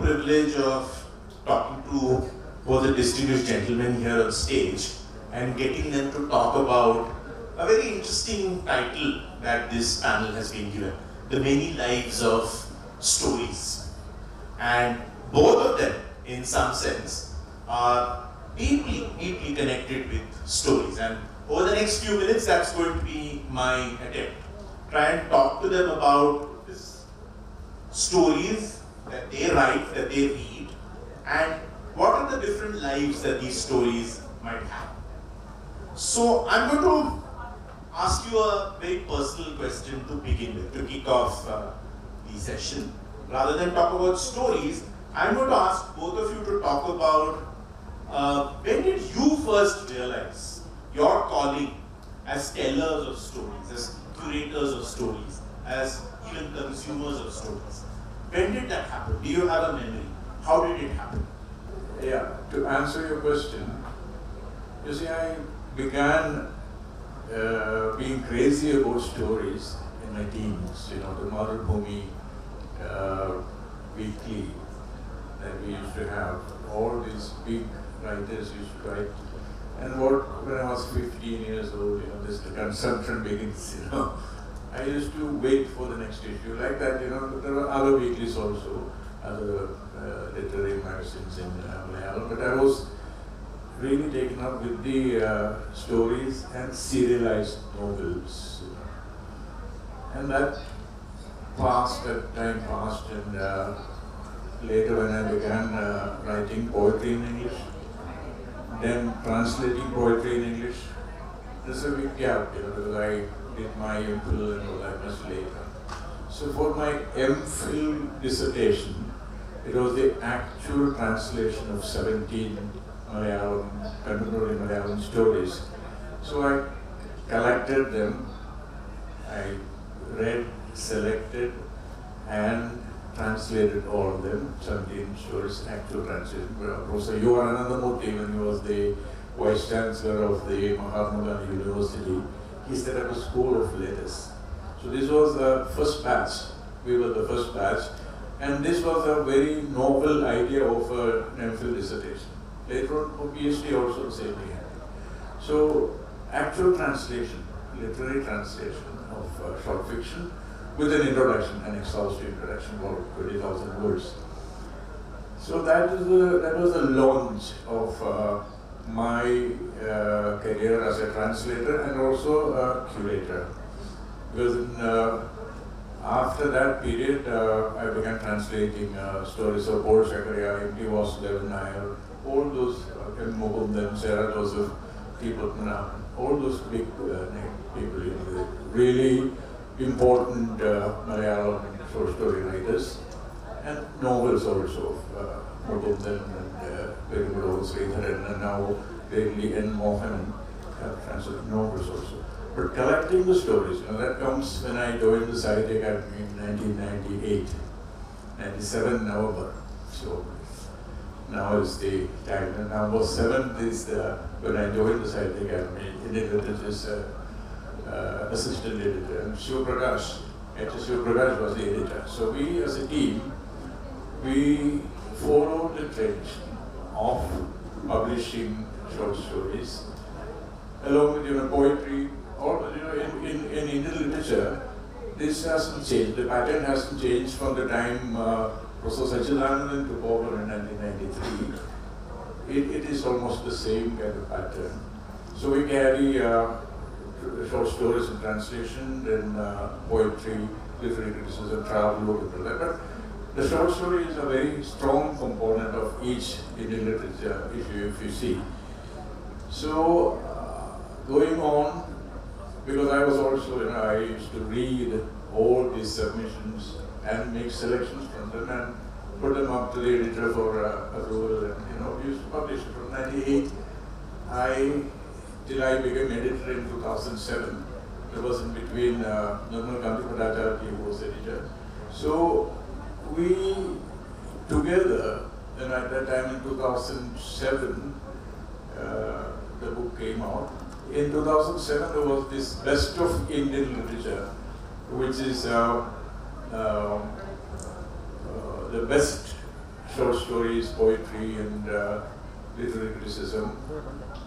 privilege of talking to both the distinguished gentlemen here on stage and getting them to talk about a very interesting title that this panel has been given, The Many Lives of Stories. And both of them, in some sense, are deeply, deeply connected with stories. And over the next few minutes, that's going to be my attempt. Try and talk to them about this stories that they write, that they read, and what are the different lives that these stories might have. So I'm going to ask you a very personal question to begin with, to kick off the session. Rather than talk about stories, I'm going to ask both of you to talk about when did you first realize your calling as tellers of stories, as curators of stories, as even consumers of stories? When did that happen? Do you have a memory? How did it happen? Yeah, to answer your question, you see, I began being crazy about stories in my teens. You know, the Marubhumi weekly that we used to have, all these big writers used to write. And when I was 15 years old, you know, the consumption begins, you know. I used to wait for the next issue. Like that, you know, there were other weeklies also, other literary magazines in Malayalam, but I was really taken up with the stories and serialized novels. And that time passed, and later when I began writing poetry in English, then translating poetry in English, there's a big gap, you know, because I did my MPhil and all that much later. So for my MPhil dissertation, it was the actual translation of 17 contemporary Malayalam stories. So I collected them, I read, selected, and translated all of them, 17 stories, actual translation. Professor Yohananandamurthy, when he was the Vice Chancellor of the Mahatma Gandhi University, he set up a school of letters. So this was the first batch. We were the first batch. And this was a very novel idea of an MPhil dissertation. Later on, for PhD also the same thing happened. So actual translation, literary translation of short fiction with an introduction, an exhaustive introduction for 20,000 words. So that was the launch of my career as a translator and also a curator. Because after that period, I began translating stories of Paul Shakaria, M.T. Vasudevan Nair, all those, M. Mukundan, Sarah Joseph, T. Padmanabhan, all those big people, you know, really important Malayalam short story writers, and novels also, Mukundan and Perumal Sridharan, and now lately N. Mohan have translated novels also. But collecting the stories, you know, that comes when I joined the Sahitya Academy in 1998, 97 November. So now is the time. And November 7th is when I joined the Sahitya Academy, Indian Literature's assistant editor, and Shiv Prakash was the editor. So we as a team, we followed the tradition of publishing short stories, along with, you know, poetry. Or, you know, in Indian literature, this hasn't changed. The pattern hasn't changed from the time Professor Sachidanandan took over in 1993. It is almost the same kind of pattern. So we carry short stories in translation, then poetry, literary criticism, travel, and all that. But the short story is a very strong component of each Indian literature, if you see. So going on, because I was also, you know, I used to read all these submissions and make selections from them and put them up to the editor for approval. And, you know, we used to publish it from 98. Till I became editor in 2007. It was in between Nirmal Gandhi Padacharya, who was editor. So we together, and at that time in 2007, the book came out. In 2007, there was this Best of Indian Literature, which is the best short stories, poetry, and literary criticism,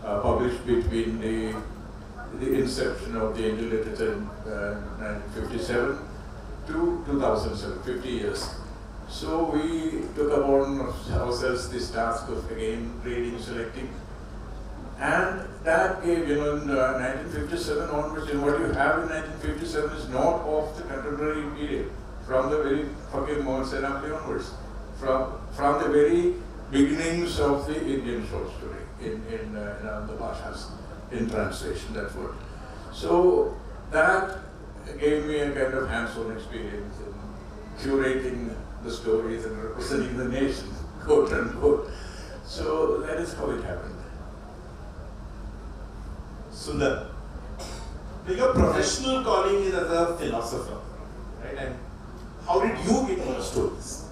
published between the inception of the Angel Literature in 1957 to 2007, 50 years. So we took upon ourselves this task of again reading, selecting, and that gave, in 1957 onwards, and what you have in 1957 is not of the contemporary period, from the very fucking Senapati onwards, from the very beginnings of the Indian short story in the Bhashas, in translation, that word. So that gave me a kind of hands-on experience in curating the stories and representing the nation, quote unquote. So that is how it happened. Sundar, your professional calling is as a philosopher, right? And how did you get into stories?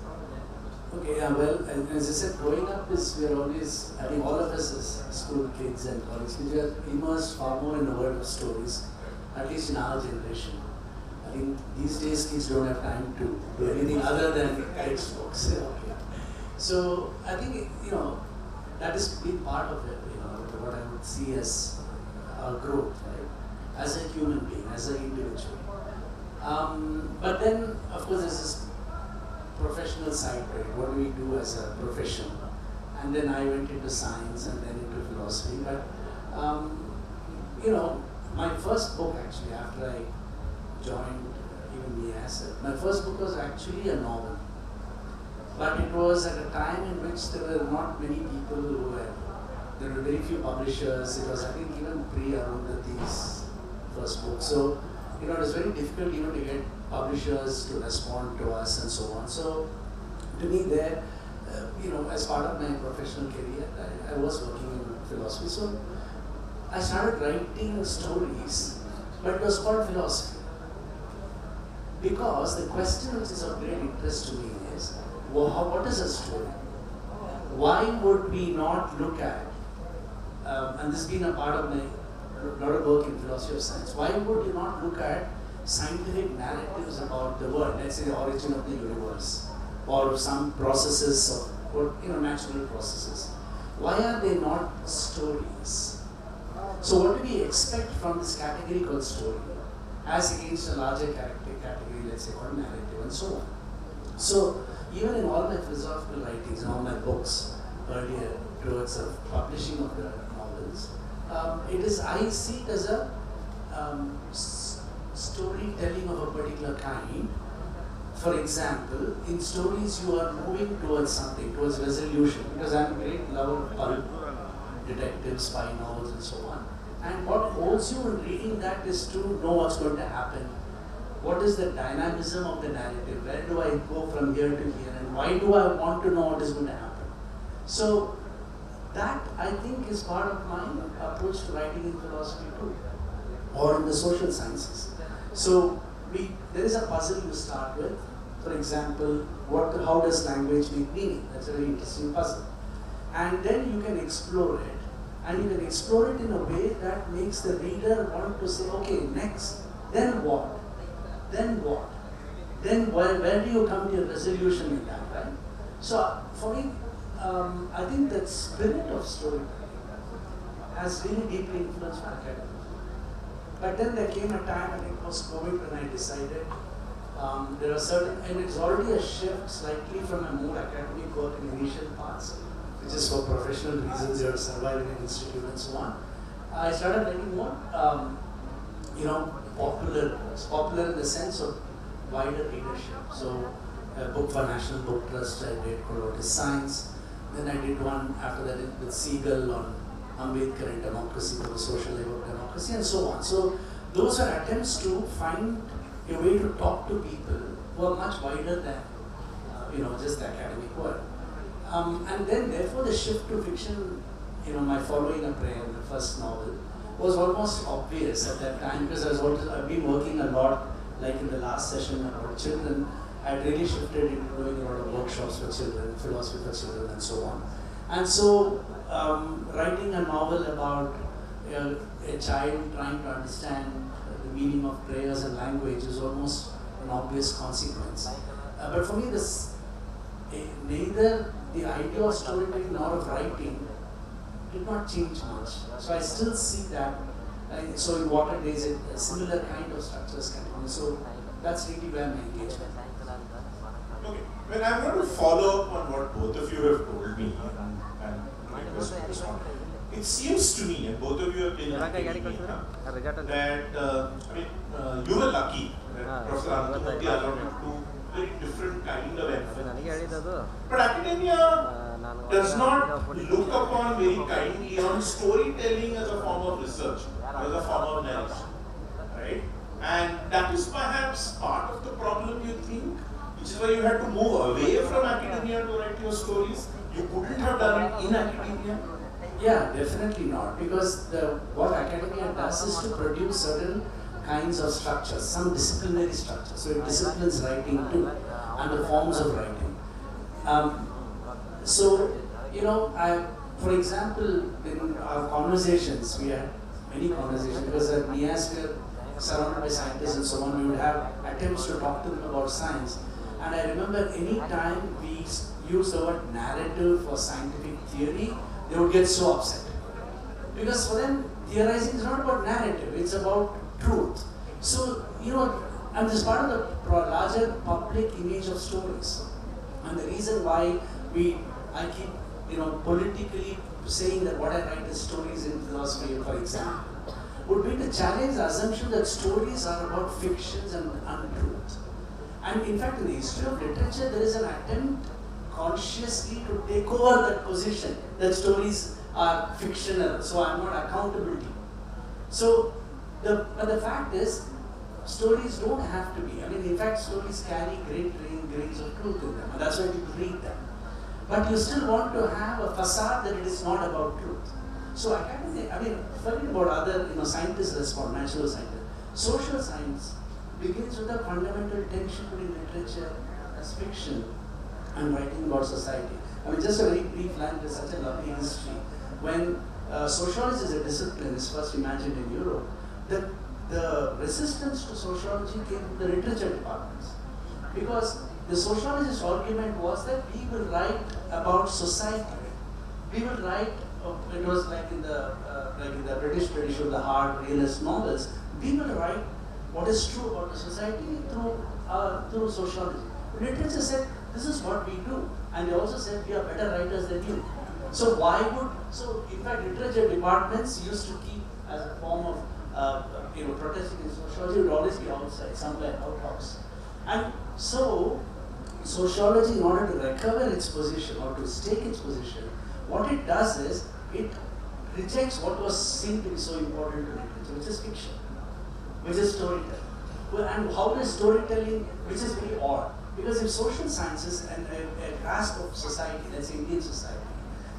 Okay, yeah, well, as I said, growing up we are always, I think all of us as school kids and college kids, we are immersed far more in the world of stories, at least in our generation. I think these days kids don't have time to do anything other than textbooks. Okay. So I think, that has been part of it, what I would see as our growth, right? As a human being, as an individual. But then, of course, there's this professional side to it. What do we do as a profession? And then I went into science and then into philosophy. But, my first book actually, after I joined even my first book was actually a novel. But it was at a time in which there were not many people there were very few publishers. It was, I think, even pre-Arundhati's first book. So, it was very difficult even to get publishers to respond to us and so on. So, to me there, as part of my professional career, I was working in philosophy. So, I started writing stories, but it was called philosophy. Because the question which is of great interest to me is, what is a story? Why would we not look at, and this has been a part of my lot of work in philosophy of science, why would you not look at scientific narratives about the world, let's say the origin of the universe, or some processes of, natural processes? Why are they not stories? So what do we expect from this category called story, as against a larger category, let's say called narrative, and so on? So even in all my philosophical writings, in all my books earlier towards the publishing of the novels, I see it as a storytelling of a particular kind. For example, in stories you are moving towards something, towards resolution, because I'm a great lover of pulp, detectives, spy novels and so on. And what holds you in reading that is to know what's going to happen. What is the dynamism of the narrative? Where do I go from here to here? And why do I want to know what is going to happen? So that, I think, is part of my approach to writing in philosophy too, or in the social sciences. So there is a puzzle you start with. For example, how does language make meaning? That's a very interesting puzzle. And then you can explore it. And you can explore it in a way that makes the reader want to say, okay, next, then what? Then what? Then where do you come to your resolution in that, right? So for me, I think that spirit of storytelling has really deeply influenced my academic. But then there came a time, I think post-COVID, when I decided there are certain, and it's already a shift slightly from a more academic work in initial parts, which is for professional reasons, you have to survive in an institute and so on. I started writing more, popular in the sense of wider readership. So a book for National Book Trust I did called What is Science. Then I did one after that with Siegel on Ambedkar and democracy, for the social life of democracy, and so on. So those are attempts to find a way to talk to people who are much wider than just the academic world. And then therefore the shift to fiction, my Following a Prayer, the first novel, was almost obvious at that time, because I've been working a lot, like in the last session about children. I'd really shifted into doing a lot of workshops for children, philosophy for children, and so on. And so writing a novel about a child trying to understand the meaning of prayers and language is almost an obvious consequence. But for me, neither the idea of storytelling or of writing did not change much. So I still see that. So in Water Days, a similar kind of structures continue. So that's really where my engagement. Okay. Well, I'm going to follow up on what both of you have told me and respond. It seems to me, and both of you have been in academia, that you were lucky that Professor Anandamurthy allowed you to very different kind of emphasis. But academia does not look upon very kindly on storytelling as a form of research, as a form of narration, right? And that is perhaps part of the problem, you think, which is why you had to move away from academia to write your stories. You couldn't have done it in academia. Yeah, definitely not. Because what academia does is to produce certain kinds of structures, some disciplinary structures. So it disciplines writing too, and the forms of writing. For example, in our conversations, we had many conversations because at NIAS we are surrounded by scientists and so on. We would have attempts to talk to them about science. And I remember any time we use the word narrative for scientific theory, they would get so upset. Because for them, theorizing is not about narrative, it's about truth. So, and this is part of the larger public image of stories. And the reason why I keep, politically saying that what I write is stories in philosophy, for example, would be to challenge the assumption that stories are about fictions and untruth. And in fact, in the history of literature, there is an attempt consciously to take over that position that stories are fictional, so I'm not accountability. So, but the fact is, stories don't have to be. In fact, stories carry great grains of truth in them, and that's why people read them. But you still want to have a facade that it is not about truth. So I kind of think, forget about other, scientists respond, natural scientists. Social science begins with a fundamental tension between literature as fiction and writing about society. Just a very brief line, there's such a lovely history. When sociology as a discipline is first imagined in Europe, the resistance to sociology came from the literature departments. Because the sociologist's argument was that we will write about society. We will write, it was like in the British tradition, the hard realist novels, we will write what is true about the society through sociology. Literature said, this is what we do. And they also said, we are better writers than you. So in fact, literature departments used to keep as a form of, protesting in sociology would always be outside, somewhere outhouse. And so, sociology, in order to recover its position or to stake its position, what it does is, it rejects what was seen to be so important to literature, which is fiction, which is storytelling. And how is storytelling, which is very odd, because if social sciences and a grasp of society, let's say Indian society,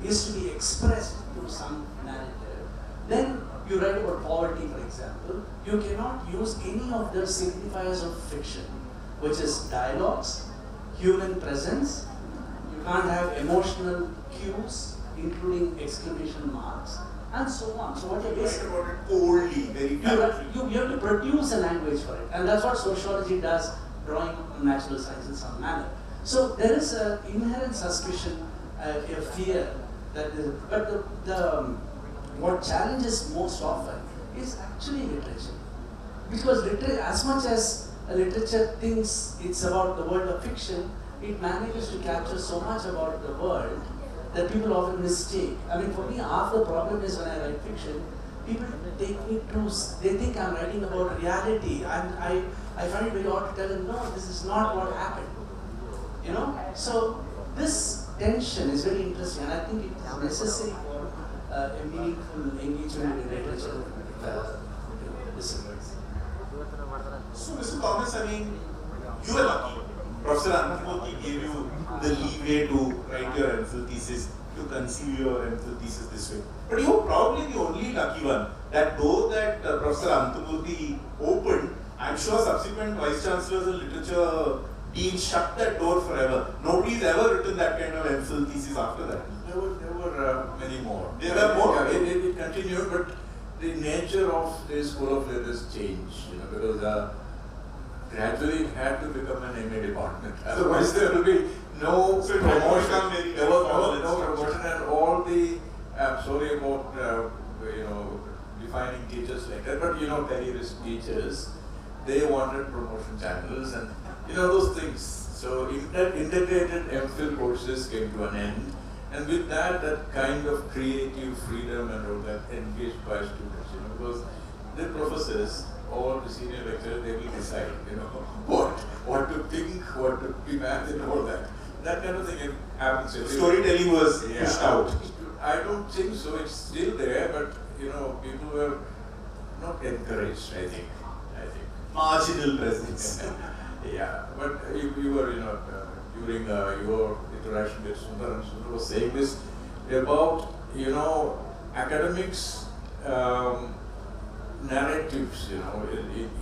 is to be expressed through some narrative, then you write about poverty, for example, you cannot use any of the signifiers of fiction, which is dialogues, human presence, you can't have emotional cues, including exclamation marks, and so on. So what you're basically about it coldly, very you have to produce a language for it, and that's what sociology does, drawing natural science in some manner. So there is an inherent suspicion, a fear that is, but what challenges most often is actually literature, because literature, as much as literature thinks it's about the world of fiction, it manages to capture so much about the world that people often mistake. For me, half the problem is when I write fiction, people take me to, they think I'm writing about reality, and I find it very odd to tell them, no, this is not what happened. So this tension is very interesting, and I think it is necessary for a meaningful engagement in literature. So, Mr. Thomas, you were lucky. Professor Anandamurthy gave you the leeway to write your MPhil thesis, to conceive your MPhil thesis this way. But you were probably the only lucky one. That door that Professor Anandamurthy opened, I'm sure subsequent vice chancellors and literature deans shut that door forever. Nobody's ever written that kind of MPhil thesis after that. There were many more. There were more? Yeah, it continued, but the nature of the School of Letters changed, because gradually it had to become an MA department. Otherwise there will be no So it had promotion. become very There was formal no and promotion, and all the, I'm sorry about, defining teachers like that, but careerist teachers, they wanted promotion channels and, those things. So integrated MPhil courses came to an end, and with that kind of creative freedom and all that engaged by students, because the professors, all the senior lecturers, they will decide, what to think, what to imagine, all that. That kind of thing happens. Storytelling was pushed out. I don't think so. It's still there, but people were not encouraged. I think. Marginal presence. Yeah, but you were, during your interaction with Sundar, and Sundar was saying this about, academics, narratives,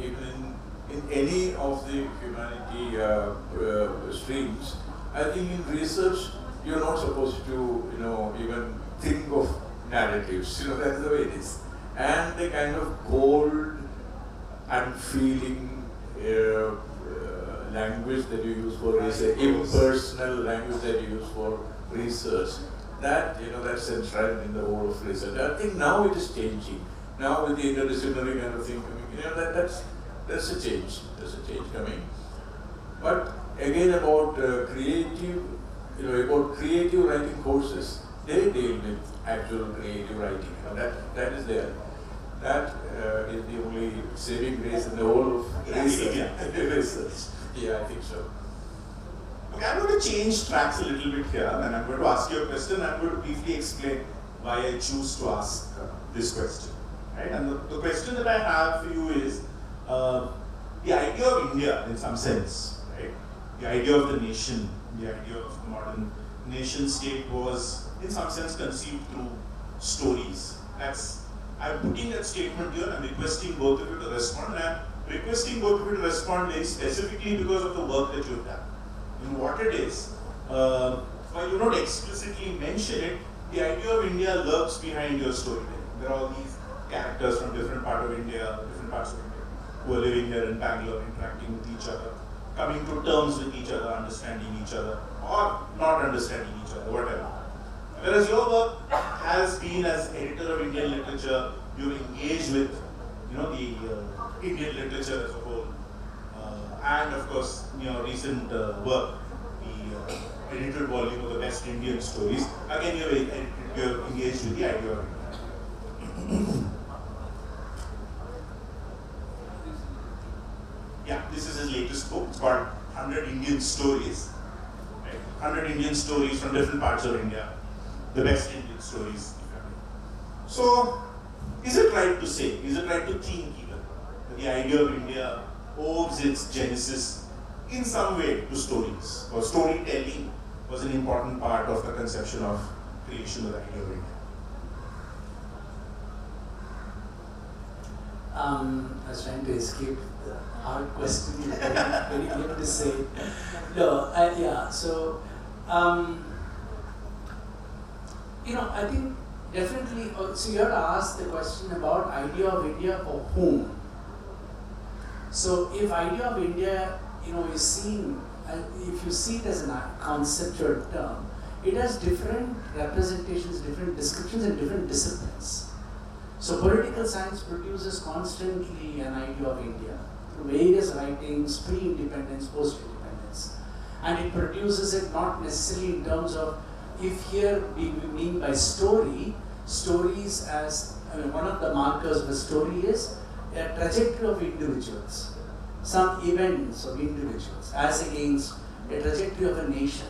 even in any of the humanity streams. I think in research, you're not supposed to, even think of narratives. That's the way it is. And the kind of cold, unfeeling language that you use for research, impersonal language that you use for research, that's enshrined in the whole of research. I think now it is changing. Now with the interdisciplinary kind of thing coming, that's a change. There's a change coming. But again about creative writing courses, they deal with actual creative writing. That is there. That is the only saving grace in the whole of research. Yeah, I think so. Okay, I'm going to change tracks a little bit here, and I'm going to ask you a question. I'm going to briefly explain why I choose to ask this question. Right? And the question that I have for you is the idea of India, in some sense, right? The idea of the nation, the idea of the modern nation state was, in some sense, conceived through stories. I'm putting that statement here. I'm requesting both of you to respond, and I'm requesting both of you to respond very specifically because of the work that you've done. In what it is, while you don't explicitly mention it, the idea of India lurks behind your storytelling. There are all these characters from different parts of India, who are living here in Bangalore, interacting with each other, coming to terms with each other, understanding each other, or not understanding each other, whatever. Whereas your work has been, as editor of Indian literature, you engage with the Indian literature as a whole. And of course, recent work, the edited volume of the best Indian stories. Again, you're engaged with the idea of India. Yeah, this is his latest book. It's called 100 Indian Stories. Right? 100 Indian stories from different parts of India. The best Indian stories. So, is it right to say, is it right to think even, that the idea of India owes its genesis in some way to stories, or storytelling was an important part of the conception of creation of the idea of India? I was trying to escape the hard question, very clear to say. No, yeah, so, I think definitely, so you have to ask the question about idea of India for whom. So if idea of India, is seen, if you see it as a conceptual term, it has different representations, different descriptions and different disciplines. So political science produces constantly an idea of India through various writings, pre-independence, post-independence. And it produces it not necessarily in terms of, if here we mean by stories as, one of the markers of a story is a trajectory of individuals, some events of individuals, as against a trajectory of a nation.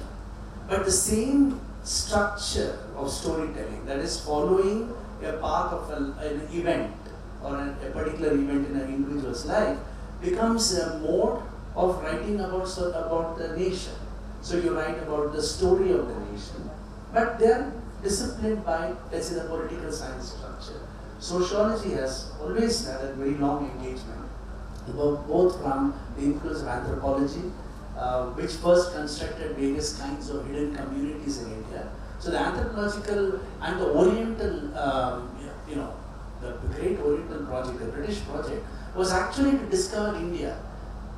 But the same structure of storytelling, that is following a path of an event or a particular event in an individual's life, becomes a mode of writing about the nation. So you write about the story of the nation, but they are disciplined by, let's say, the political science structure. Sociology has always had a very long engagement, both from the influence of anthropology, which first constructed various kinds of hidden communities in India. So the anthropological and the Oriental, the great Oriental project, the British project, was actually to discover India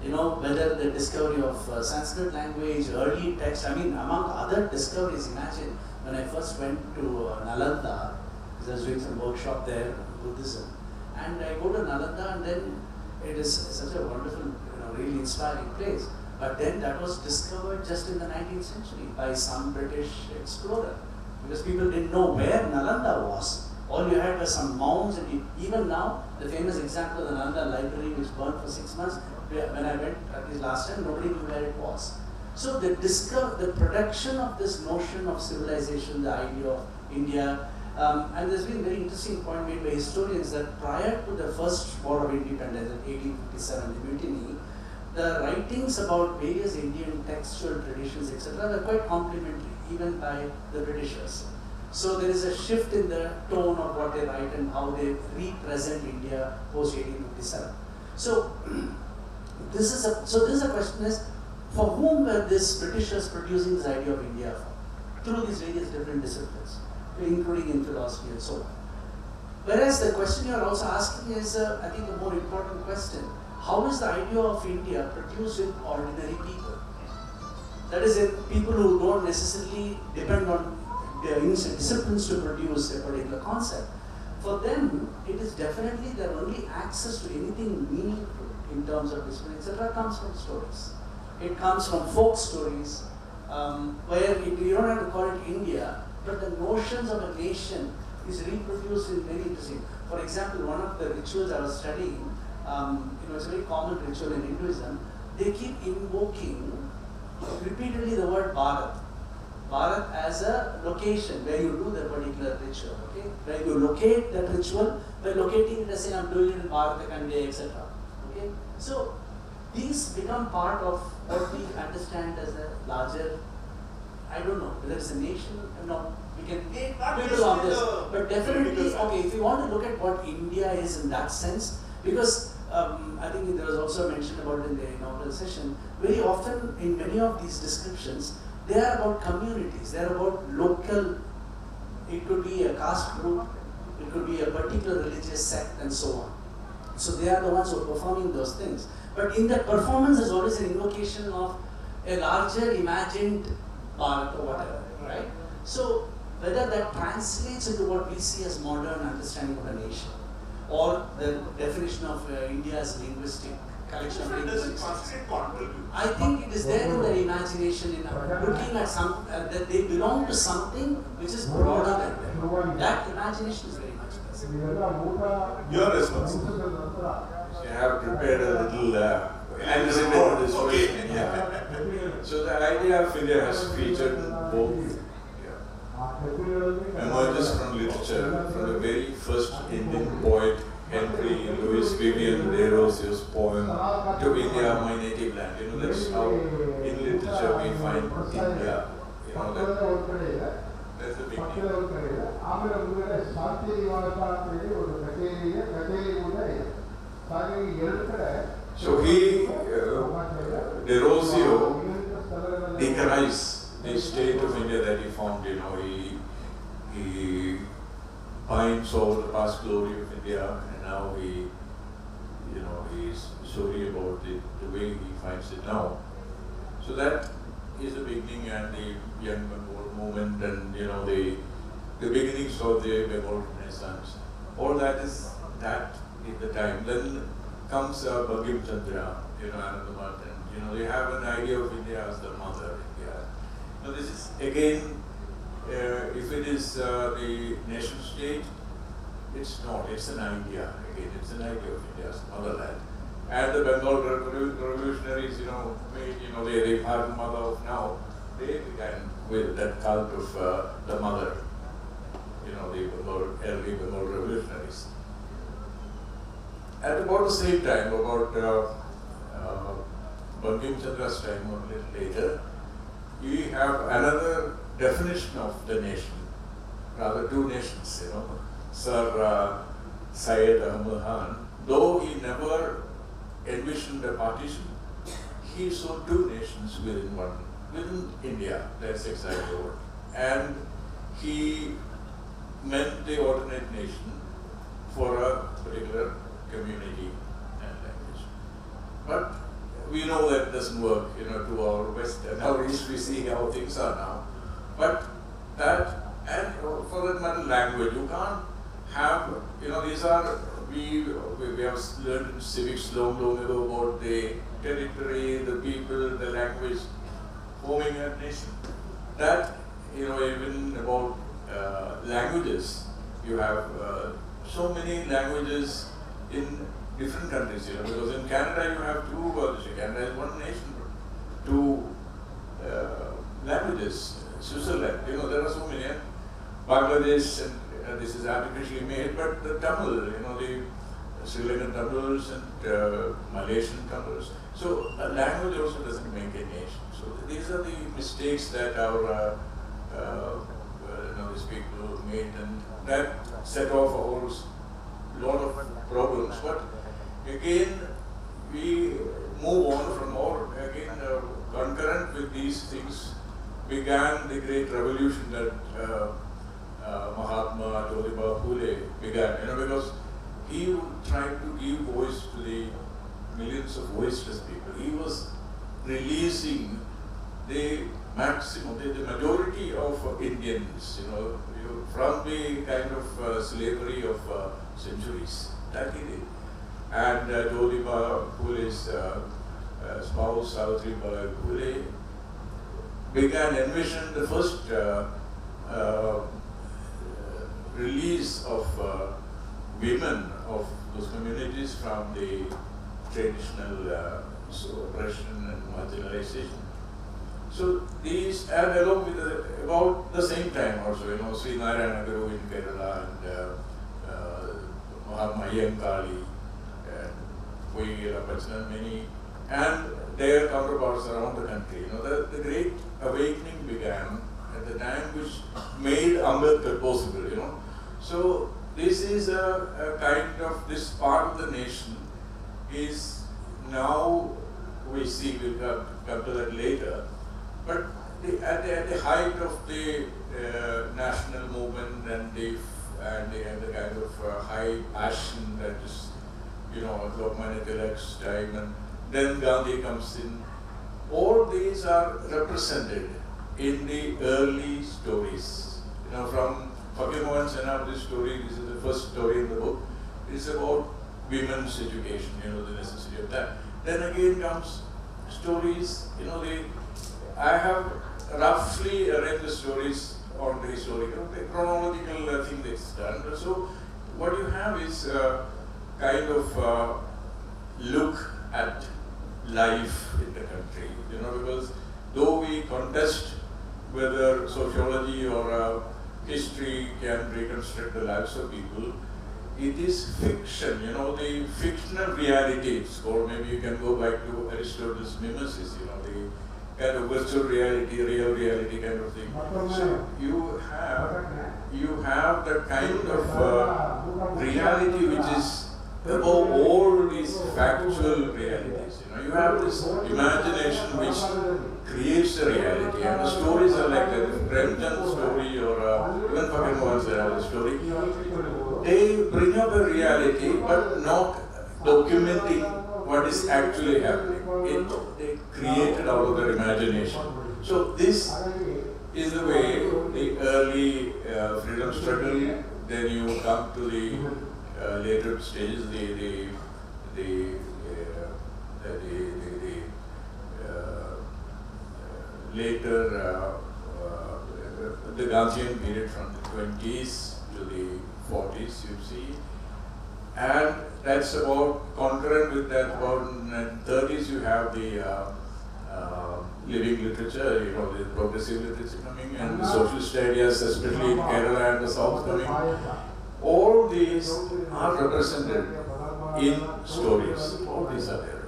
You know, whether the discovery of Sanskrit language, early text, I mean, among other discoveries, imagine when I first went to Nalanda, because I was doing some workshop there, Buddhism, and I go to Nalanda, and then it is such a wonderful, really inspiring place. But then that was discovered just in the 19th century by some British explorer, because people didn't know where Nalanda was. All you had were some mounds, and even now, the famous example of the Nalanda library, which burned for 6 months, when I went at least last time, nobody knew where it was. So the production of this notion of civilization, the idea of India, and there's been a very interesting point made by historians that prior to the first War of Independence in 1857, the mutiny, the writings about various Indian textual traditions, etc., were quite complimentary, even by the Britishers. So there is a shift in the tone of what they write and how they represent India post 1857. So this is a question is, for whom were these Britishers producing this idea of India for? Through these various different disciplines, including in philosophy and so on. Whereas the question you are also asking is, I think, a more important question. How is the idea of India produced in ordinary people? That is, in people who don't necessarily depend on their disciplines to produce a particular concept. For them, it is definitely their only access to anything meaningful in terms of discipline, etc., comes from stories. It comes from folk stories, where you don't have to call it India, but the notions of a nation is reproduced in very interesting. For example, one of the rituals I was studying, it's a very common ritual in Hinduism. They keep invoking repeatedly the word Bharat. Bharat as a location where you do the particular ritual, okay? Where you locate that ritual, by locating it as saying, I'm doing it in Bharat, etc. Okay? So these become part of what we understand as a larger, I don't know, whether it's a nation or not. We can quibble on this, but definitely, okay, if you want to look at what India is in that sense, because I think there was also mention about it in the inaugural session, very often in many of these descriptions, they are about communities, they are about local, it could be a caste group, it could be a particular religious sect and so on. So they are the ones who are performing those things. But in that performance, there's always an invocation of a larger imagined part or whatever, right? So whether that translates into what we see as modern understanding of a nation, or the definition of India as linguistic collection of linguistics. I think it is there in their imagination, in looking at some that they belong to something which is broader than them. That imagination is very much present. Your response. I have prepared a little anticipated this question. Yeah. So the idea of India has featured both emerges from literature, from the very first Indian poet Henry Louis Vivian Desrosiers' poem "To India, My Native Land." That's how in literature we find India. That's the beginning. So Desrosiers decries the state of India that he found. He pines over the past glory of India, and now he's sorry about the way he finds it now. So that is the beginning, and the young Bengal movement, and the beginnings of the Bengal Renaissance. All that is the time. Then comes Bankim Chandra, Anandamath, and they have an idea of India as the mother India. Now this is again, if it is the nation state, it's not. It's an idea. Again, it's an idea of India as motherland. And the Bengal revolutionaries, made the Bharat mother of now. They began with that cult of the mother. The early Bengal revolutionaries. At about the same time, about Bankim Chandra's time or a little later, we have another definition of the nation, rather two nations, Sir Syed Ahmad Khan, though he never envisioned a partition, he saw two nations within India, that's exactly what. And he meant the alternate nation for a particular community and language. But we know that it doesn't work, to our west and our east. We see how things are now. But that, and for that matter, language, you can't have, these are, we have learned in civics long ago about the territory, the people, the language forming a nation. That, even about languages, you have so many languages in different countries, because in Canada you have two, Canada is one nation, two languages. Switzerland, there are so many. Bangladesh, and this is artificially made, but the Tamil, the Sri Lankan Tamils and Malaysian Tamils. So a language also doesn't make a nation. So these are the mistakes that our these people made, and that set off a whole lot of problems. But again, we move on from all, again, concurrent with these things began the great revolution that Mahatma Jyotiba Phule began, because he tried to give voice to the millions of voiceless people. He was releasing the maximum, the majority of Indians, from the kind of slavery of centuries. That he did. And Jyotiba Phule's spouse, Savitribai Phule, envisioned the first release of women of those communities from the traditional oppression and marginalization. So these, and along with about the same time also, Sri Narayana Guru in Kerala and Mahatma Yankali and Koyila Pachanan, many, and their counterparts around the country. The great awakening began at the time which made Ambedkar possible. So this is a kind of, this part of the nation is now, we see, we'll come to that later, but at the height of the national movement and the kind of high passion that is, Lokmanya Tilak's time, and then Gandhi comes in. All these are represented in the early stories. From Fakir Mohan Senapati's story, this is the first story in the book. It's about women's education, the necessity of that. Then again comes stories, I have roughly arranged the stories on the historical, the chronological thing that's done. So what you have is kind of look at life in the country, because though we contest whether sociology or history can reconstruct the lives of people, it is fiction, the fictional realities, or maybe you can go back to Aristotle's mimesis, the kind of virtual reality, real reality kind of thing. So you have that kind of reality which is above all these factual realities. You have this imagination which creates a reality, and the stories are like that. If Premchand's story or even Fakir Mohan Senapati's story, they bring up a reality but not documenting what is actually happening. They created out of their imagination. So this is the way the early freedom struggle, then you come to the later stages, the later the Gandhian period from the 20s to the 40s, you see, and that's about concurrent with that. About in the 30s, you have the living literature, the progressive literature coming, and the socialist ideas, especially in Kerala and the South coming. All these are represented in stories. All these are there.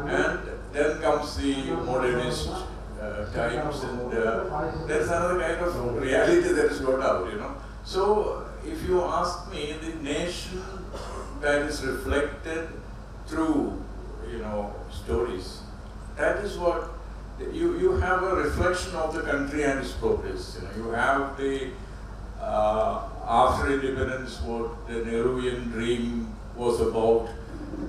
And then comes the modernist times, and there's another kind of reality that is brought out, So if you ask me, the nation that is reflected through, stories, that is what, you have a reflection of the country and its progress. You have the, after independence, what the Nehruvian dream was about,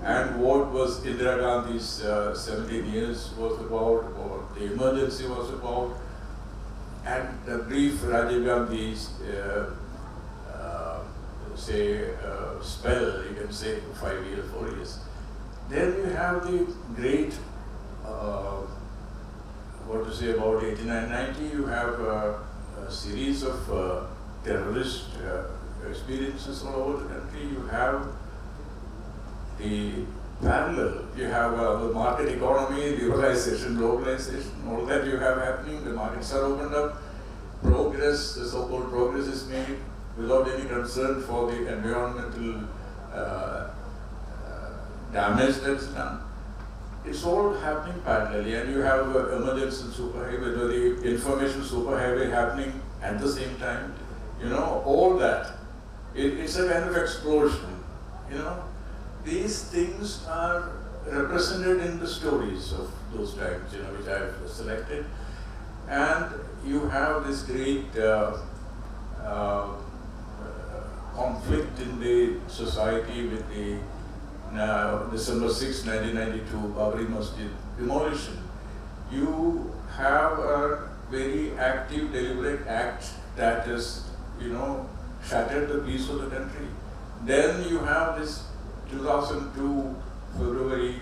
and what was Indira Gandhi's 17 years was about, what the emergency was about, and the brief Rajiv Gandhi's spell, you can say 5 years, 4 years. Then you have the great, what to say about 89-90, you have a series of terrorist experiences all over the country. You have the parallel, you have the market economy, liberalization, globalization, all that you have happening, the markets are opened up, progress, the so-called progress is made without any concern for the environmental damage that's done. It's all happening parallelly, and you have emergency superhighway, the information superhighway happening at the same time. You know, all that. It's a kind of explosion. You know, these things are represented in the stories of those times, you know, which I've selected. And you have this great conflict in the society with the December 6, 1992 Babri Masjid demolition. You have a very active, deliberate act that has, you know, shattered the peace of the country. Then you have this 2002 February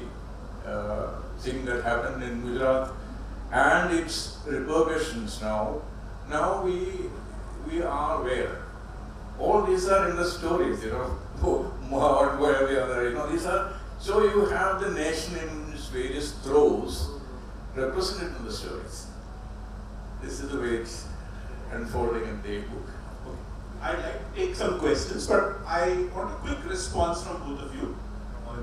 thing that happened in Gujarat and its repercussions now. Now we are where? All these are in the stories, you know, one way or the other, you know, these are, so you have the nation in its various throes represented in the stories. This is the way it's unfolding in the book. Okay. I'd like to take some questions, but I want a quick response from both of you.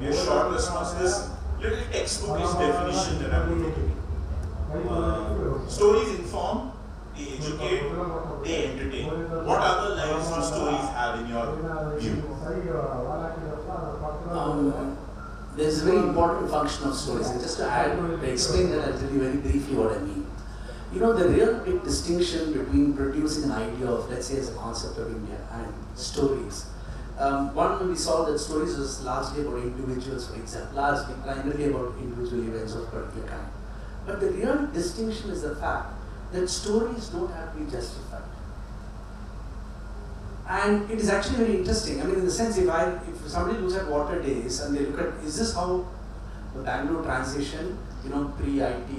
Maybe a short response to this little textbookish definition that I'm going to give. Stories inform, they educate, they entertain. What other lives do stories have in your view? There's a very important function of stories. And just to add, to explain that, I'll tell you very briefly what I mean. You know, the real big distinction between producing an idea of, let's say, as a concept of India and stories. One, we saw that stories was largely about individuals, for example, largely, primarily about individual events of particular kind. But the real distinction is the fact that stories don't have to be justified. And it is actually very interesting. I mean, in the sense, if somebody looks at Water Days and they look at, is this how the Bangalore transition, you know, pre-IT,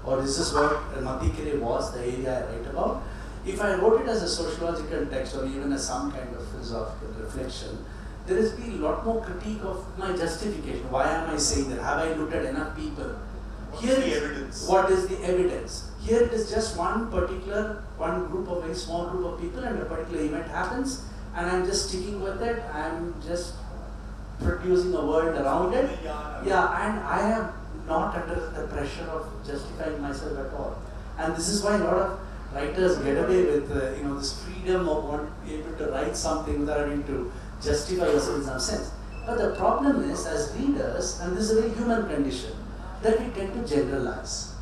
or is this what Matikere was, the area I write about? If I wrote it as a sociological text or even as some kind of philosophical reflection, there has been a lot more critique of my justification. Why am I saying that? Have I looked at enough people? Here is the evidence. What is the evidence? Here it is just one group of, very small group of people, and a particular event happens, and I'm just sticking with it. I'm just producing a world around it. Yeah, and I am not under the pressure of justifying myself at all. And this is why a lot of writers get away with this freedom of being able to write something without having to justify yourself in some sense. But the problem is, as readers, and this is a very human condition, that we tend to generalize.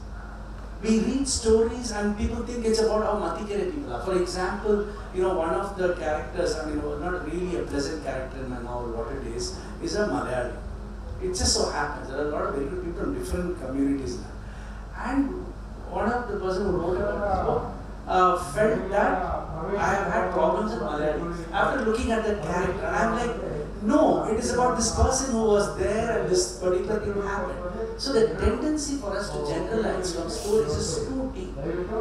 We read stories and people think it's about how Matikere people are. For example, one of the characters, not really a pleasant character in my novel, What It Is a Malayali. It just so happens, there are a lot of very good people in different communities now. And one of the person who wrote about this book felt that I have had problems with Malayali. After looking at that character, I'm like, no, it is about this person who was there and this particular thing happened. So the tendency for us to generalize from stories is too deep.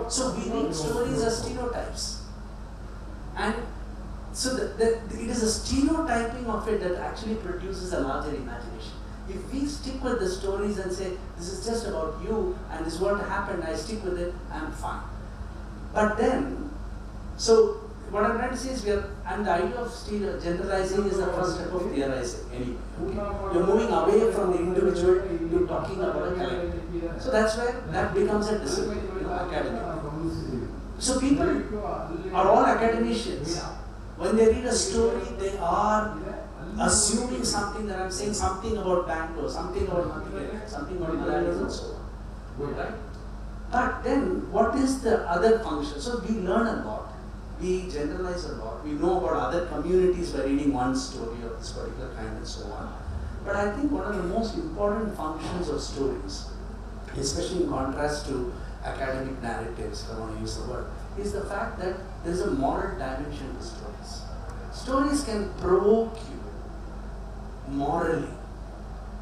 So we read stories as stereotypes. And so it is a stereotyping of it that actually produces a larger imagination. If we stick with the stories and say, this is just about you and this is what happened, I stick with it, I'm fine. But then, so what I'm trying to say is and the idea of generalizing is the first step of theorizing anyway. Okay? You're moving away from the individual, you're talking about a collective. So that's where that becomes a discipline, academic. So people are all academicians. When they read a story, they are assuming something, that I'm saying something about Bangalore, something about Matikere, something about Malayalis and so on. Right? But then, what is the other function? So we learn a lot. We generalize a lot. We know about other communities by reading one story of this particular kind and so on. But I think one of the most important functions of stories, especially in contrast to academic narratives, if I want to use the word, is the fact that there is a moral dimension to stories. Stories can provoke you morally.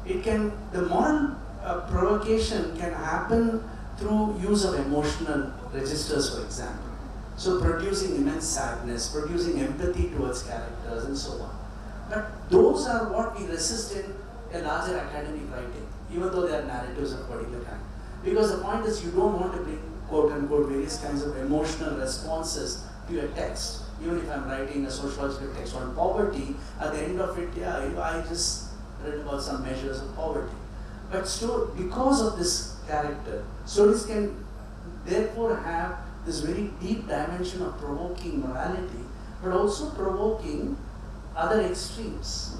The moral provocation can happen through use of emotional registers, for example. So producing immense sadness, producing empathy towards characters and so on. But those are what we resist in a larger academic writing, even though they are narratives of a particular kind. Because the point is you don't want to bring quote unquote various kinds of emotional responses to your text. Even if I'm writing a sociological text on poverty, at the end of it, I just read about some measures of poverty. But because of this character, stories can therefore have this very deep dimension of provoking morality, but also provoking other extremes.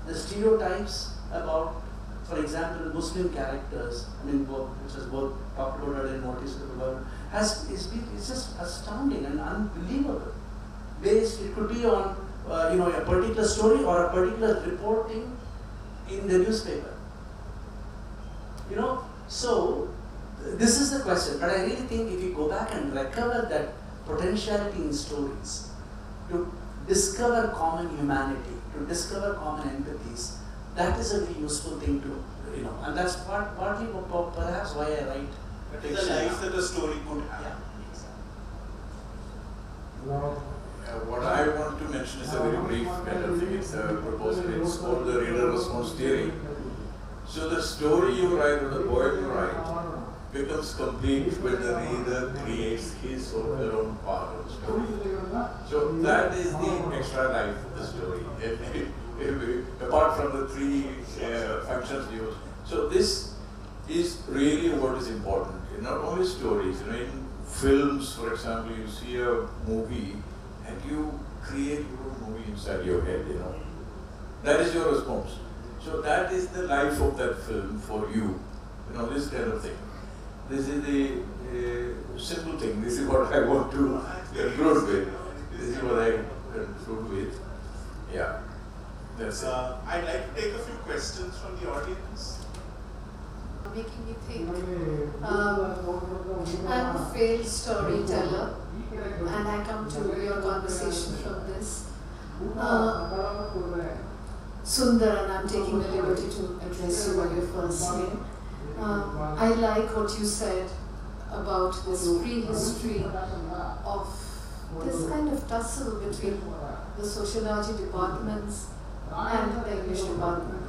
The stereotypes about, for example, Muslim characters, which was both talked about earlier and what is about, it's just astounding and unbelievable. It could be on a particular story or a particular reporting in the newspaper. So this is the question. But I really think if you go back and recover that potentiality in stories to discover common humanity, to discover common empathies, that is a very useful thing to, and that's partly perhaps why I write. But it's the life that a story could have. Yeah. What I want to mention is a very brief kind of thing. It's a proposal. It's called the reader response theory. So the story you write or the poem you write becomes complete when the reader creates his or her own part of the story. So that is the extra life of the story, apart from the three functions used. So this is really what is important. Not only stories, in films, for example, you see a movie and you create your own movie inside your head, That is your response. So that is the life of that film for you, this kind of thing. This is the simple thing. This is what I want to conclude with. This is what I conclude with. Yeah, that's it. I'd like to take a few questions from the audience. Making me think. I'm a failed storyteller, and I come to your conversation from this. Sundar, and I'm taking the liberty to address you by your first name. I like what you said about this prehistory of this kind of tussle between the sociology departments and the English department.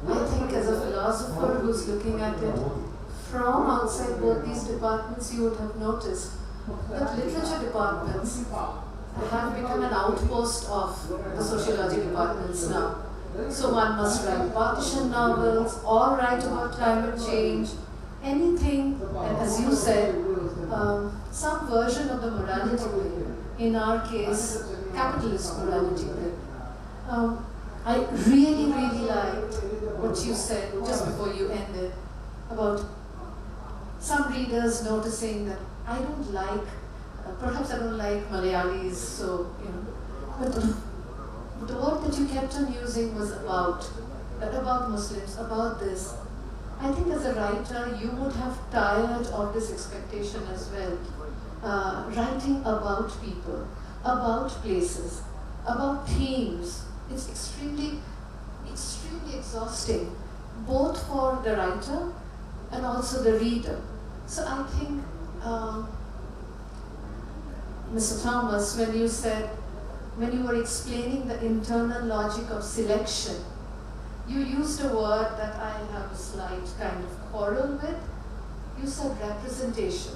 I think as a philosopher who's looking at it from outside both these departments, you would have noticed that literature departments have become an outpost of the sociology departments now. So one must write partition novels or write about climate change, anything, and as you said, some version of the morality play, in our case, capitalist morality play. I really liked what you said just before you ended about some readers noticing that I don't like, perhaps I don't like Malayalis, so, but the word that you kept on using was about Muslims, about this. I think as a writer, you would have tired of this expectation as well. Writing about people, about places, about themes. It's extremely exhausting, both for the writer and also the reader. So I think, Mr. Thomas, when you were explaining the internal logic of selection, you used a word that I have a slight kind of quarrel with. You said representation.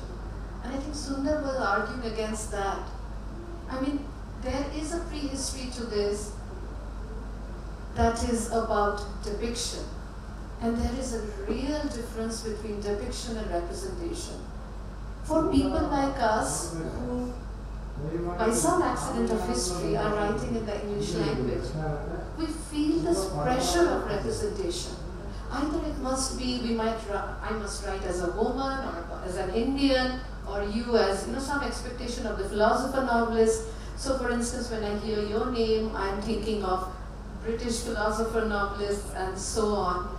And I think Sundar was arguing against that. There is a prehistory to this that is about depiction. And there is a real difference between depiction and representation. For people like us who, by some accident of history, are writing in the English language, we feel this pressure of representation. Either it must be, I must write as a woman or as an Indian, or you as, some expectation of the philosopher novelist. So for instance, when I hear your name, I'm thinking of British philosopher, novelists, and so on.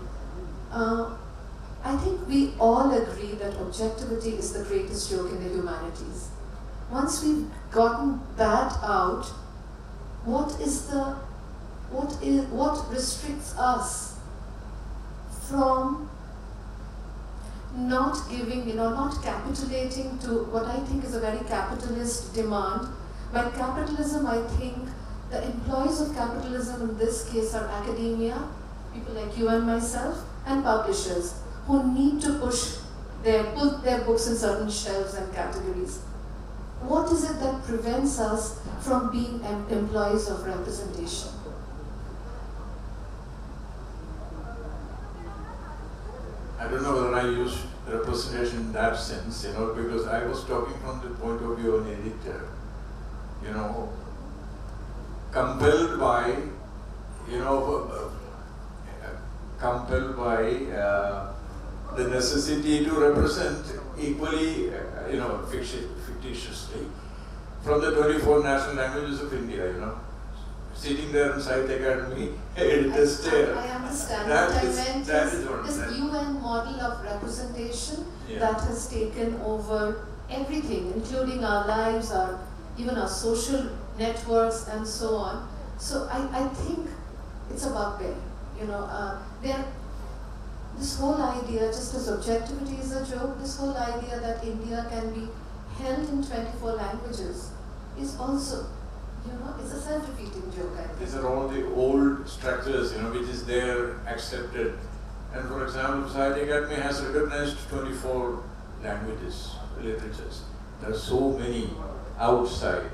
I think we all agree that objectivity is the greatest joke in the humanities. Once we've gotten that out, what restricts us from not giving, not capitulating to what I think is a very capitalist demand. By capitalism, I think the employees of capitalism in this case are academia, people like you and myself, and publishers who need to put their books in certain shelves and categories. What is it that prevents us from being employees of representation? I don't know whether I use representation in that sense, because I was talking from the point of view of an editor, compelled by, the necessity to represent equally, fictitiously, from the 24 national languages of India, sitting there in Sahitya Academy, editor's chair. I understand. That What is- I meant that is is what I'm this saying. UN model of representation Yeah. that has taken over everything, including our lives, even our social networks, and so on. So I think it's a bugbear. This whole idea, just as objectivity is a joke, this whole idea that India can be held in 24 languages is also, it's a self-repeating joke, I think. These are all the old structures, which is there, accepted. And for example, Sahitya Academy has recognized 24 languages, literatures. There are so many outside.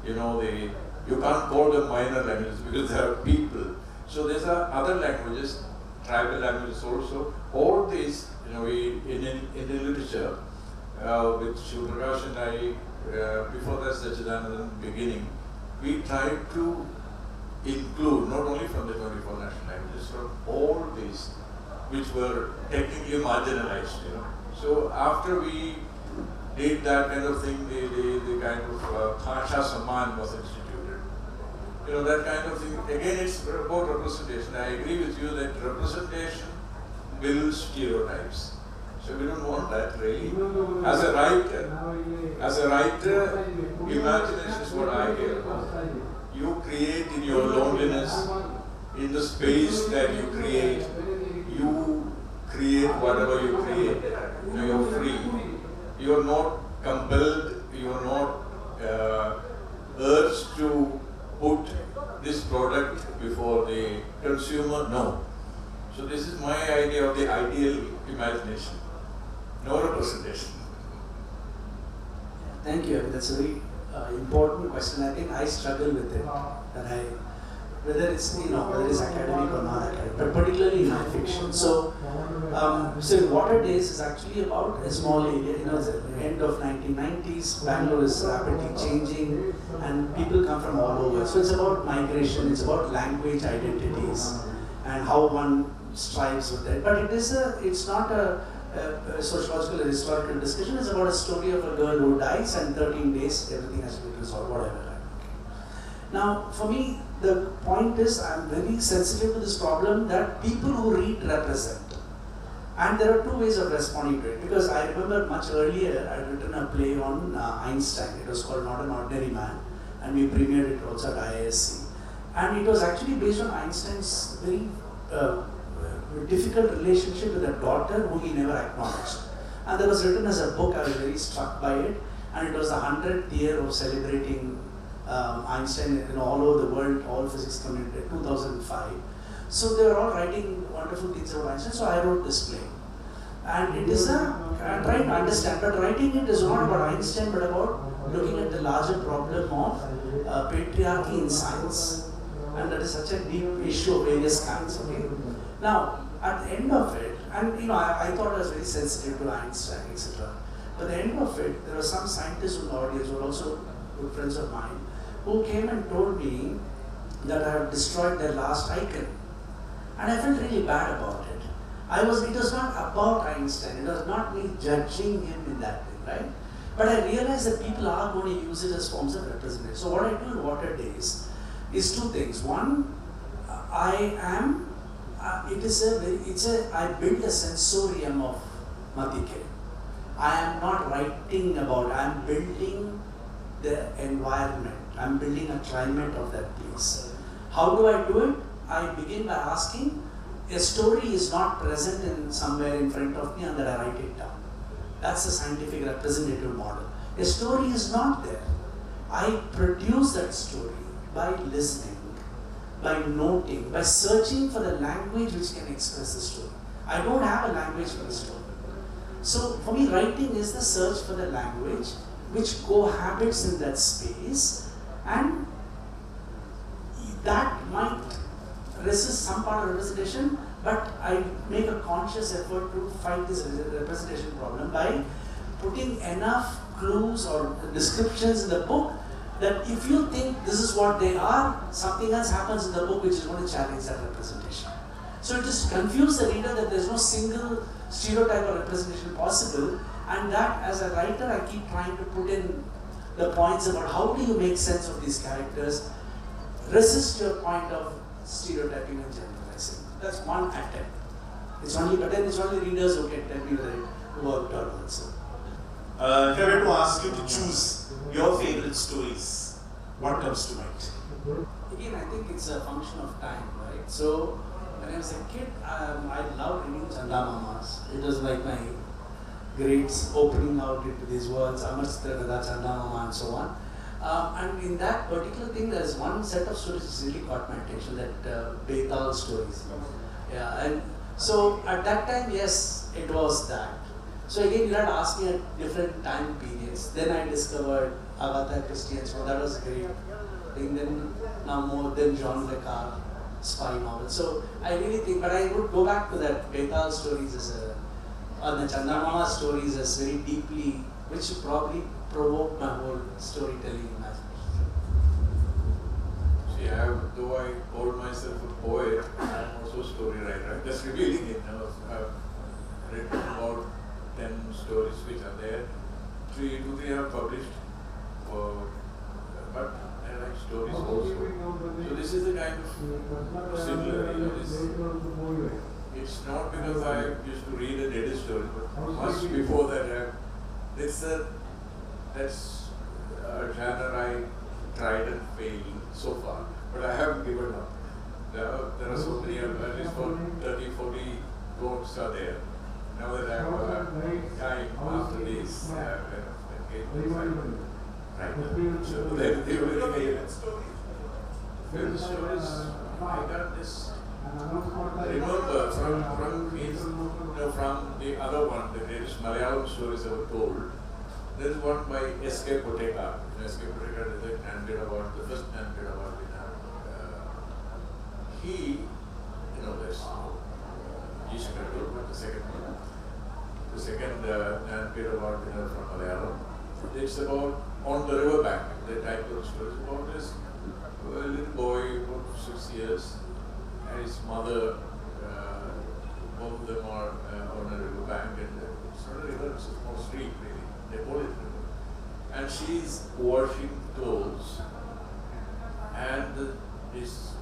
You can't call them minor languages because there are people. So there are other languages, tribal languages also. All these, in literature, with Shubhrakash and I, before that Sachidanandan beginning, we tried to include, not only from the 24 national languages, from all these which were technically marginalized. So after we did that kind of thing, the kind of Bhasha Samman was instituted. That kind of thing. Again, it's about representation. I agree with you that representation builds stereotypes. So we don't want that really. As a writer, imagination is what I care about. You create in your loneliness, in the space that you create whatever you create. You're free. You're not compelled, you're not urged to put this product before the consumer. No. So this is my idea of the ideal imagination. No representation. Thank you. That's a very important question. I think I struggle with it. Whether it's academic or not academic, but particularly in non-fiction. So Water Days is actually about a small area. The end of 1990s, Bangalore is rapidly changing, and people come from all over. So it's about migration. It's about language identities and how one strives with it. But it's not a sociological or historical discussion. It's about a story of a girl who dies, and 13 days everything has to be resolved, whatever. Now, for me, the point is I'm very sensitive to this problem that people who read represent. And there are two ways of responding to it. Because I remember much earlier, I had written a play on Einstein. It was called Not an Ordinary Man, and we premiered it also at IISc. And it was actually based on Einstein's very difficult relationship with a daughter who he never acknowledged. And that was written as a book. I was very struck by it. And it was the 100th year of celebrating Einstein all over the world, all physics community, 2005. So they were all writing wonderful things about Einstein, so I wrote this play. And it is I'm trying to understand, but writing it is not about Einstein, but about looking at the larger problem of patriarchy in science. And that is such a deep issue of various kinds, okay? Now, at the end of it, and I thought I was very sensitive to Einstein, etc. But at the end of it, there were some scientists in the audience who were also good friends of mine, who came and told me that I had destroyed their last icon. And I felt really bad about it. It was not about Einstein, it was not me judging him in that way, right? But I realized that people are going to use it as forms of representation. So what I do in Water Days is two things. One, I am, I build a sensorium of Matike. I am not writing about, I am building the environment. I am building a climate of that place. How do I do it? I begin by asking, a story is not present in somewhere in front of me and then I write it down. That's the scientific representative model. A story is not there. I produce that story by listening, by noting, by searching for the language which can express the story. I don't have a language for the story. So for me, writing is the search for the language which cohabits in that space, and that might resist some part of representation, but I make a conscious effort to fight this representation problem by putting enough clues or descriptions in the book that if you think this is what they are, something else happens in the book which is going to challenge that representation. So it just confuses the reader that there is no single stereotype or representation possible, and that as a writer I keep trying to put in the points about how do you make sense of these characters, resist your point of stereotyping and generalizing. That's one attempt. But then it's only readers who can tell me whether it worked or not. So. If I were to ask you to choose your favorite stories, what comes to mind? Again, I think it's a function of time, right? So, when I was a kid, I loved reading Chandamamas. It was like my grades opening out into these words, Amarchitra Kada, Chandamama, and so on. And in that particular thing, there is one set of stories which really caught my attention, that Betal stories. Yeah, and so at that time, yes, it was that. So again, you had asked me at different time periods. Then I discovered Agatha Christie, and so that was great. And then now more than Jean Le Carre spy novel. So I really think, but I would go back to that Betal stories or the Chandamama stories as very deeply, which probably provoked my whole storytelling imagination. See, though I call myself a poet, I'm also a story writer. I'm just revealing it now. I've written about 10 stories which are there. 3 are published, but I write stories also. So this is the kind of similar, it's not because I used to read a daily story, but much before that, that's a genre I tried and failed so far, but I haven't given up. There are so many, at least 30, 40 books are there. Now that I have time after this, right. So the favorite stories, I got this. Remember from the other one, the greatest Malayalam stories ever told. There is one by S.K. Poteka. S.K. Poteka is the Nanded Award, the first Nanded Award winner. He, there's G. the second one. The second Nanded Award winner from Malayalam. It's about on the river bank. The title of the story is about this little boy, about 6 years, and his mother. Both of them are on a river bank, and it's not a river, it's a small street really. They call it river. And she's washing clothes, and this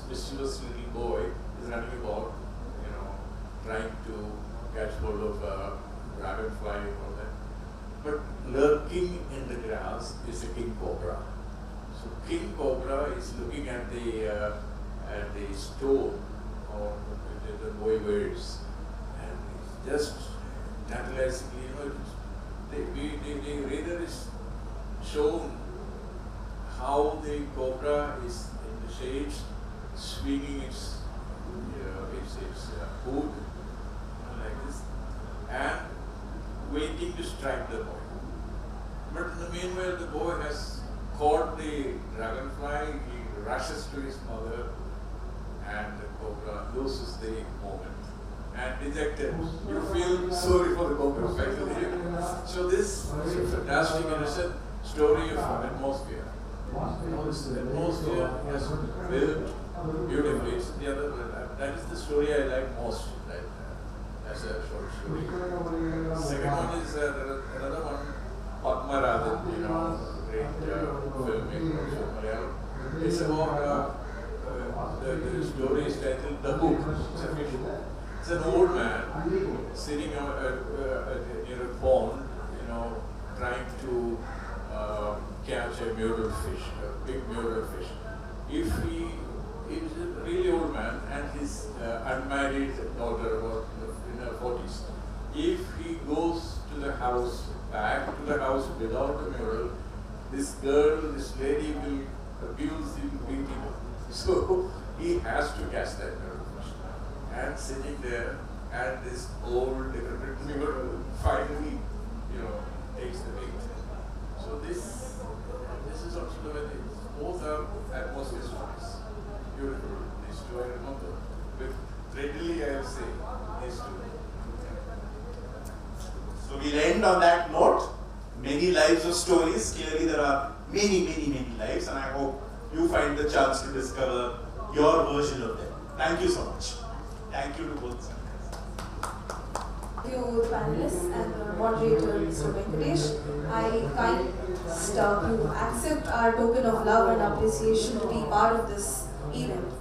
mischievous little boy is running about, trying to catch hold of a dragonfly and all that. But lurking in the grass is a king cobra. So king cobra is looking at the stone or the boy wears, and it's just tantalizingly, the reader is shown how the cobra is in the shades swinging its hood like this and waiting to strike the boy. But in the meanwhile, the boy has caught the dragonfly, he rushes to his mother, and the cobra loses the moment. And dejected, you feel sorry for the cobra, actually. So this is a fantastic, innocent story of atmosphere. This atmosphere has built beautifully. It's the other, that is the story I like most, as a short story. Second one is another one, Padmarathan, great filmmaker from Malayalam. It's about the story is titled The Hook. It's a fish hook. It's an old man sitting near a pond, trying to catch a mural fish, a big mural fish. If he is a really old man and his unmarried daughter about in her 40s, if he goes to the house, back to the house without the mural, this lady will abuse him, beat him. So he has to catch that mural fish. And sitting there, and this old decrepit mural finally, takes the bait. So this is also the way it is. Both are atmosphere stories. Beautiful. These two I remember. With readily I will say these two. So we'll end on that note. Many lives of stories. Clearly there are many lives, and I hope you find the chance to discover your version of them. Thank you so much. Thank you to both sides. Thank you, the panelists and the moderator, Mr. Venkatesh. I kindly to accept our token of love and appreciation to be part of this event.